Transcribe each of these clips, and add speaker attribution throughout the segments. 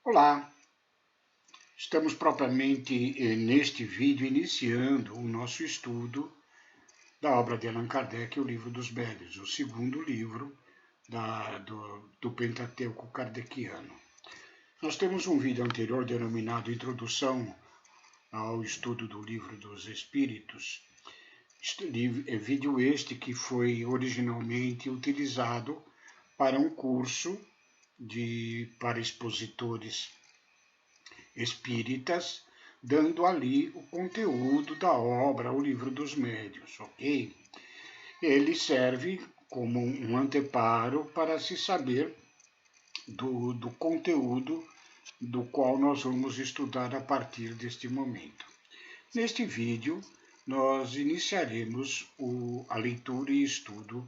Speaker 1: Olá, estamos propriamente neste vídeo iniciando o nosso estudo da obra de Allan Kardec, O Livro dos Médiuns, o segundo livro do Pentateuco Kardeciano. Nós temos um vídeo anterior denominado Introdução ao Estudo do Livro dos Espíritos, vídeo este que foi originalmente utilizado para um curso para expositores espíritas, dando ali o conteúdo da obra, o Livro dos Médiuns, ok? Ele serve como um anteparo para se saber do conteúdo do qual nós vamos estudar a partir deste momento. Neste vídeo, nós iniciaremos a leitura e estudo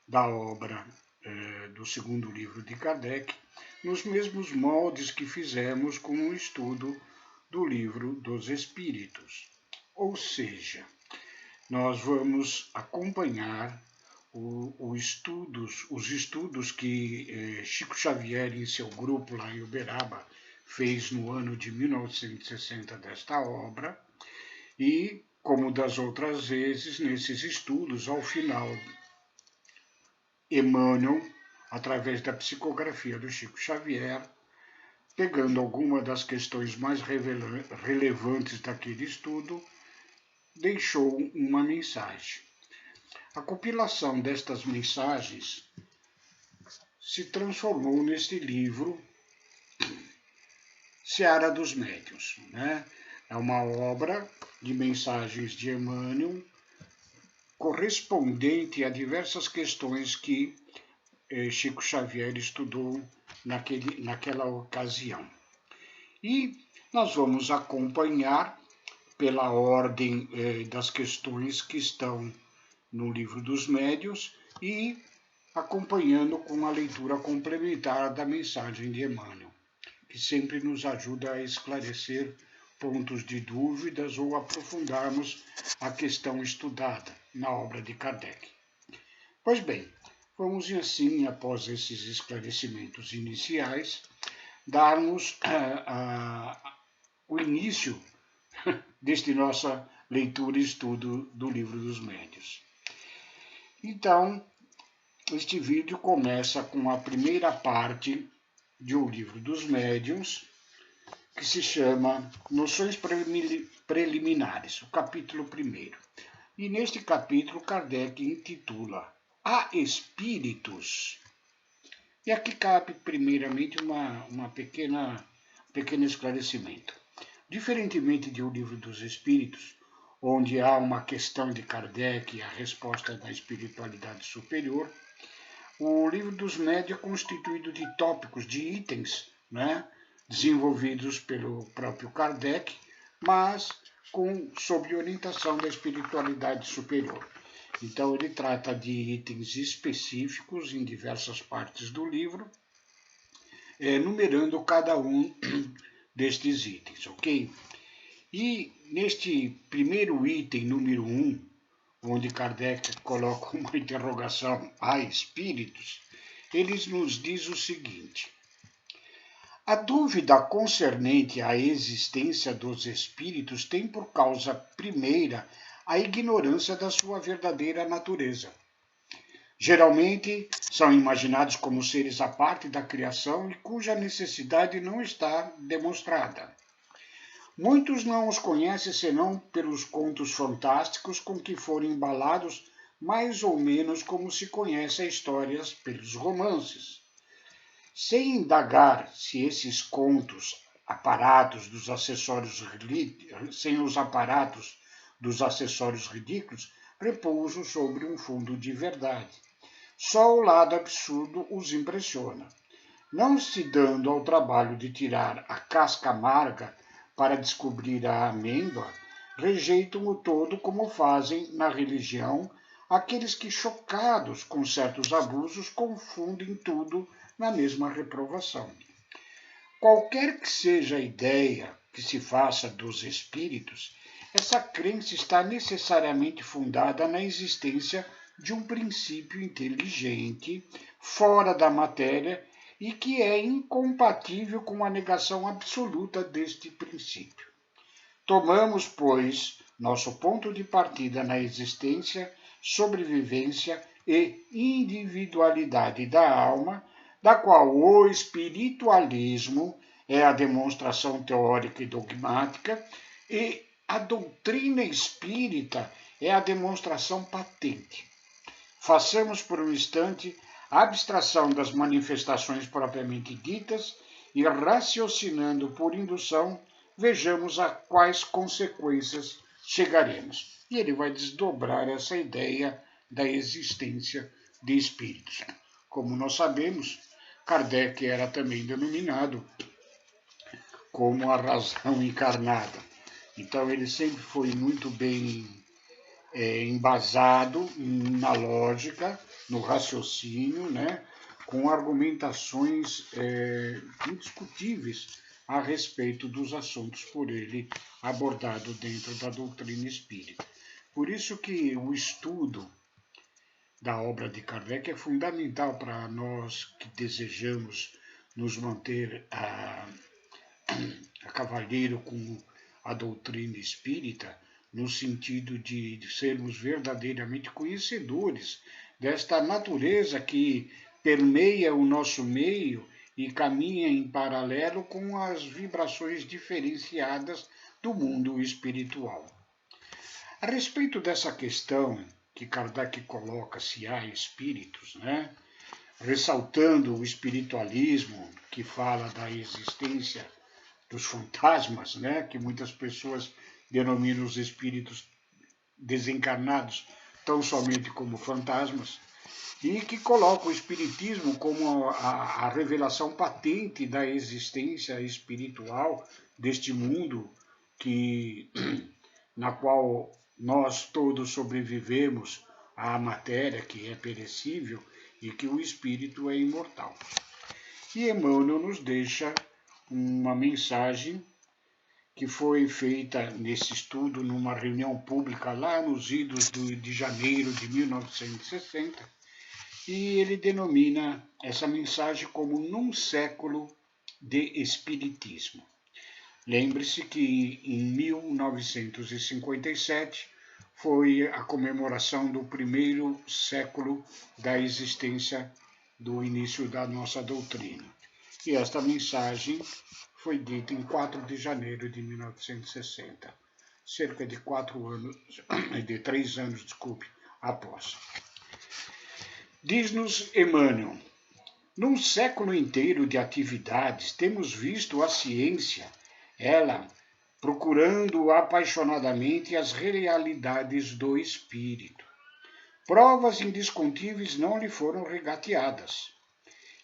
Speaker 1: da obra do segundo livro de Kardec, nos mesmos moldes que fizemos com o estudo do Livro dos Espíritos. Ou seja, nós vamos acompanhar os estudos que Chico Xavier e seu grupo lá em Uberaba fez no ano de 1960 desta obra, e, como das outras vezes, nesses estudos, ao final, Emmanuel, através da psicografia do Chico Xavier, pegando alguma das questões mais relevantes daquele estudo, deixou uma mensagem. A compilação destas mensagens se transformou neste livro Seara dos Médiuns, né? É uma obra de mensagens de Emmanuel correspondente a diversas questões que Chico Xavier estudou naquela ocasião. E nós vamos acompanhar pela ordem das questões que estão no Livro dos Médiuns e acompanhando com a leitura complementar da mensagem de Emmanuel, que sempre nos ajuda a esclarecer pontos de dúvidas ou aprofundarmos a questão estudada na obra de Kardec. Pois bem, vamos assim, após esses esclarecimentos iniciais, darmos o início desta nossa leitura e estudo do Livro dos Médiuns. Então, este vídeo começa com a primeira parte de O Livro dos Médiuns, que se chama Noções Preliminares, o capítulo 1. E neste capítulo, Kardec intitula Há Espíritos. E aqui cabe, primeiramente, uma pequeno esclarecimento. Diferentemente de O Livro dos Espíritos, onde há uma questão de Kardec e a resposta da espiritualidade superior, o Livro dos Médiuns é constituído de tópicos, de itens, né, desenvolvidos pelo próprio Kardec, mas sob orientação da espiritualidade superior. Então, ele trata de itens específicos em diversas partes do livro, enumerando cada um destes itens, ok? E neste primeiro item, número 1, onde Kardec coloca uma interrogação, há espíritos, ele nos diz o seguinte: a dúvida concernente à existência dos espíritos tem por causa primeira a ignorância da sua verdadeira natureza. Geralmente são imaginados como seres à parte da criação e cuja necessidade não está demonstrada. Muitos não os conhecem senão pelos contos fantásticos com que foram embalados, mais ou menos como se conhece as histórias pelos romances. Sem indagar se esses contos, sem os aparatos dos acessórios ridículos, repousam sobre um fundo de verdade. Só o lado absurdo os impressiona. Não se dando ao trabalho de tirar a casca amarga para descobrir a amêndoa, rejeitam o todo como fazem na religião aqueles que, chocados com certos abusos, confundem tudo na mesma reprovação. Qualquer que seja a ideia que se faça dos espíritos, essa crença está necessariamente fundada na existência de um princípio inteligente, fora da matéria e que é incompatível com a negação absoluta deste princípio. Tomamos, pois, nosso ponto de partida na existência, sobrevivência e individualidade da alma, da qual o espiritualismo é a demonstração teórica e dogmática, e a doutrina espírita é a demonstração patente. Façamos por um instante a abstração das manifestações propriamente ditas e, raciocinando por indução, vejamos a quais consequências chegaremos. E ele vai desdobrar essa ideia da existência de espíritos. Como nós sabemos, Kardec era também denominado como a razão encarnada. Então ele sempre foi muito bem embasado na lógica, no raciocínio, né, com argumentações indiscutíveis a respeito dos assuntos por ele abordados dentro da doutrina espírita. Por isso que o estudo da obra de Kardec é fundamental para nós que desejamos nos manter a cavalheiro com a doutrina espírita, no sentido de sermos verdadeiramente conhecedores desta natureza que permeia o nosso meio e caminha em paralelo com as vibrações diferenciadas do mundo espiritual. A respeito dessa questão que Kardec coloca se há espíritos, né, ressaltando o espiritualismo que fala da existência dos fantasmas, né, que muitas pessoas denominam os espíritos desencarnados tão somente como fantasmas, e que coloca o espiritismo como a revelação patente da existência espiritual deste mundo que, na qual nós todos sobrevivemos à matéria que é perecível e que o espírito é imortal. E Emmanuel nos deixa uma mensagem que foi feita nesse estudo numa reunião pública lá nos idos de janeiro de 1960, e ele denomina essa mensagem como Num Século de Espiritismo. Lembre-se que em 1957 foi a comemoração do primeiro século da existência do início da nossa doutrina. E esta mensagem foi dita em 4 de janeiro de 1960, cerca de 3 anos, após. Diz-nos Emmanuel: num século inteiro de atividades, temos visto a ciência, ela procurando apaixonadamente as realidades do espírito. Provas indiscutíveis não lhe foram regateadas.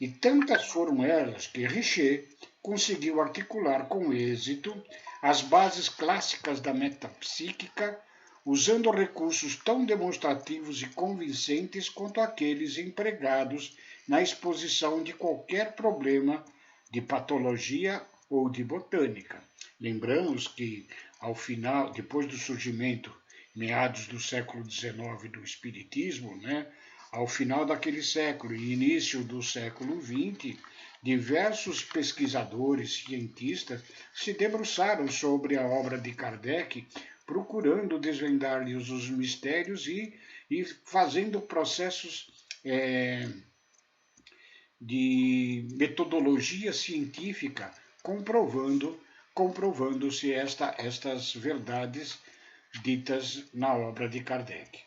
Speaker 1: E tantas foram elas que Richer conseguiu articular com êxito as bases clássicas da metapsíquica, usando recursos tão demonstrativos e convincentes quanto aqueles empregados na exposição de qualquer problema de patologia ou de botânica. Lembramos que, ao final, depois do surgimento, meados do século XIX, do Espiritismo, né, ao final daquele século e início do século XX, diversos pesquisadores, cientistas, se debruçaram sobre a obra de Kardec, procurando desvendar-lhes os mistérios e fazendo processos de metodologia científica, comprovando-se estas verdades ditas na obra de Kardec.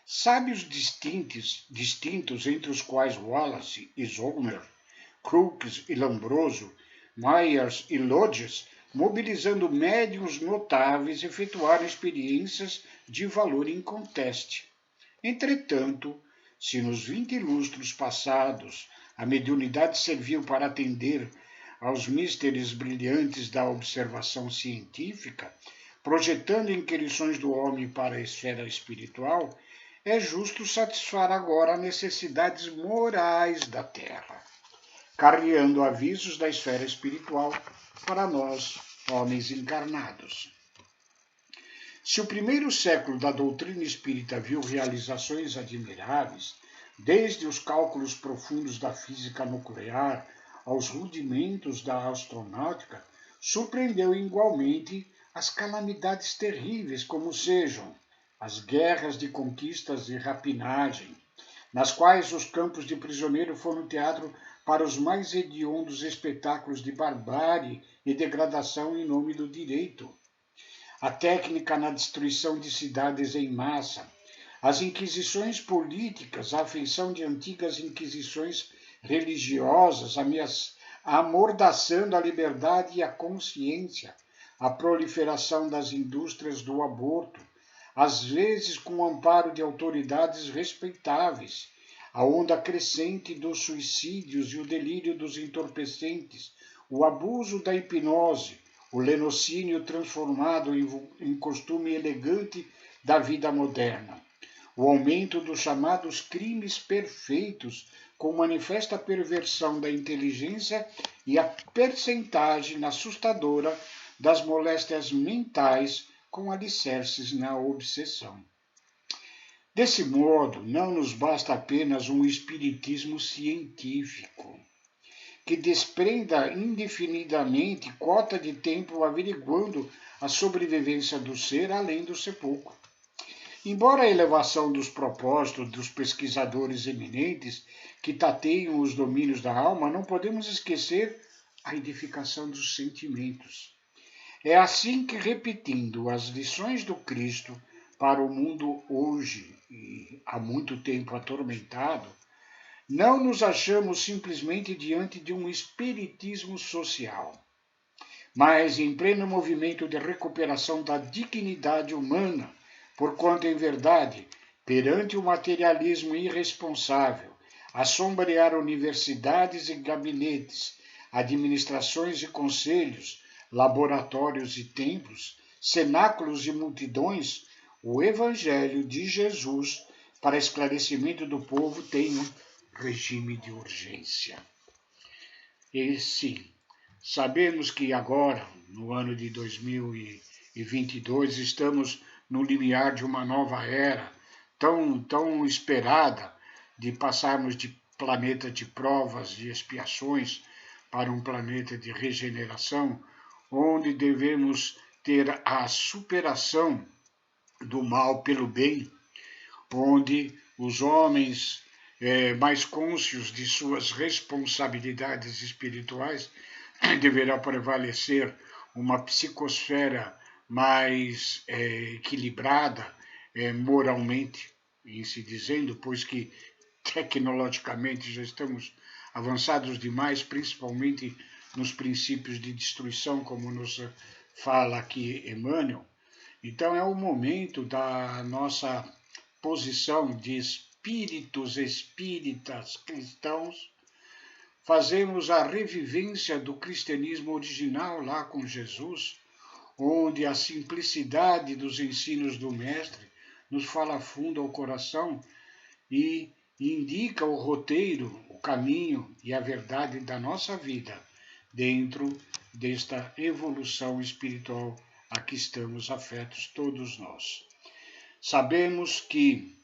Speaker 1: Sábios distintos entre os quais Wallace e Zollner, Crookes e Lombroso, Myers e Lodges, mobilizando médiuns notáveis, efetuaram experiências de valor inconteste. Entretanto, se nos 20 lustros passados a mediunidade serviu para atender aos misteres brilhantes da observação científica, projetando inquirições do homem para a esfera espiritual, é justo satisfazer agora as necessidades morais da Terra, carreando avisos da esfera espiritual para nós, homens encarnados. Se o primeiro século da doutrina espírita viu realizações admiráveis, desde os cálculos profundos da física nuclear aos rudimentos da astronáutica, surpreendeu igualmente as calamidades terríveis como sejam as guerras de conquistas e rapinagem, nas quais os campos de prisioneiro foram teatro para os mais hediondos espetáculos de barbárie e degradação em nome do direito. A técnica na destruição de cidades em massa, as inquisições políticas, a afeição de antigas inquisições religiosas, amordaçando a liberdade e a consciência, a proliferação das indústrias do aborto, às vezes com o amparo de autoridades respeitáveis, a onda crescente dos suicídios e o delírio dos entorpecentes, o abuso da hipnose, o lenocínio transformado em costume elegante da vida moderna, o aumento dos chamados crimes perfeitos, com manifesta perversão da inteligência e a percentagem assustadora das moléstias mentais com alicerces na obsessão. Desse modo, não nos basta apenas um espiritismo científico, que desprenda indefinidamente cota de tempo averiguando a sobrevivência do ser além do sepulcro. Embora a elevação dos propósitos dos pesquisadores eminentes que tateiam os domínios da alma, não podemos esquecer a edificação dos sentimentos. É assim que, repetindo as lições do Cristo para o mundo hoje e há muito tempo atormentado, não nos achamos simplesmente diante de um espiritismo social, mas em pleno movimento de recuperação da dignidade humana, porquanto, em verdade, perante o materialismo irresponsável, assombrear universidades e gabinetes, administrações e conselhos, laboratórios e templos, cenáculos de multidões, o Evangelho de Jesus, para esclarecimento do povo, tem um regime de urgência. E sim, sabemos que agora, no ano de 2022, estamos no limiar de uma nova era, tão esperada, de passarmos de planeta de provas e expiações para um planeta de regeneração, onde devemos ter a superação do mal pelo bem, onde os homens mais cônscios de suas responsabilidades espirituais deverá prevalecer uma psicosfera mais equilibrada moralmente, em se dizendo, pois que tecnologicamente já estamos avançados demais, principalmente nos princípios de destruição, como nos fala aqui Emmanuel. Então é o momento da nossa posição de espíritos espíritas cristãos, fazemos a revivência do cristianismo original lá com Jesus, onde a simplicidade dos ensinos do Mestre nos fala fundo ao coração e indica o roteiro, o caminho e a verdade da nossa vida dentro desta evolução espiritual a que estamos afetos todos nós. Sabemos que,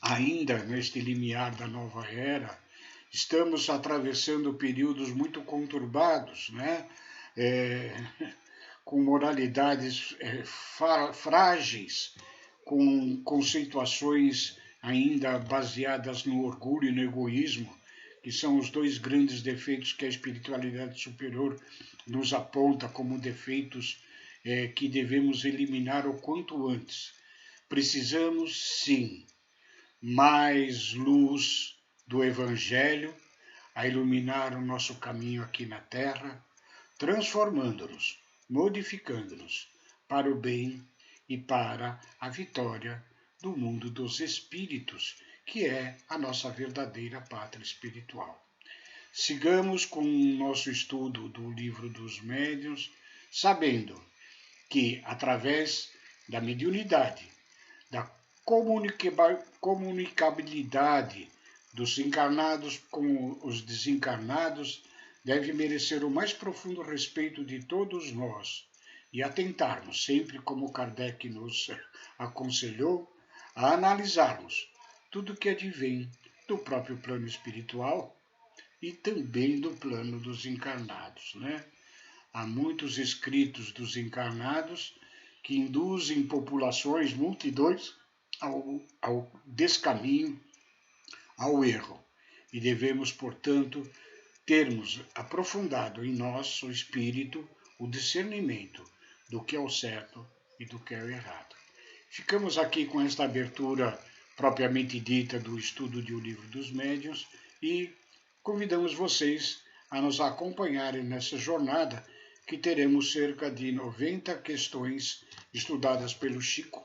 Speaker 1: ainda neste limiar da nova era, estamos atravessando períodos muito conturbados, né? Com moralidades frágeis, com conceituações ainda baseadas no orgulho e no egoísmo, que são os dois grandes defeitos que a espiritualidade superior nos aponta como defeitos que devemos eliminar o quanto antes. Precisamos, sim, mais luz do Evangelho a iluminar o nosso caminho aqui na Terra, transformando-nos, modificando-nos para o bem e para a vitória do mundo dos espíritos, que é a nossa verdadeira pátria espiritual. Sigamos com o nosso estudo do Livro dos Médiuns, sabendo que, através da mediunidade, da comunicabilidade dos encarnados com os desencarnados, deve merecer o mais profundo respeito de todos nós e atentarmos, sempre como Kardec nos aconselhou, a analisarmos tudo que advém do próprio plano espiritual e também do plano dos encarnados, né? Há muitos escritos dos encarnados que induzem populações, multidões, ao descaminho, ao erro. E devemos, portanto, termos aprofundado em nosso espírito o discernimento do que é o certo e do que é o errado. Ficamos aqui com esta abertura propriamente dita do estudo de O Livro dos Médiuns e convidamos vocês a nos acompanharem nessa jornada que teremos cerca de 90 questões estudadas pelo Chico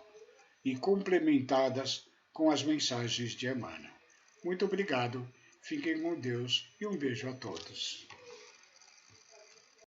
Speaker 1: e complementadas com as mensagens de Emmanuel. Muito obrigado, fiquem com Deus e um beijo a todos.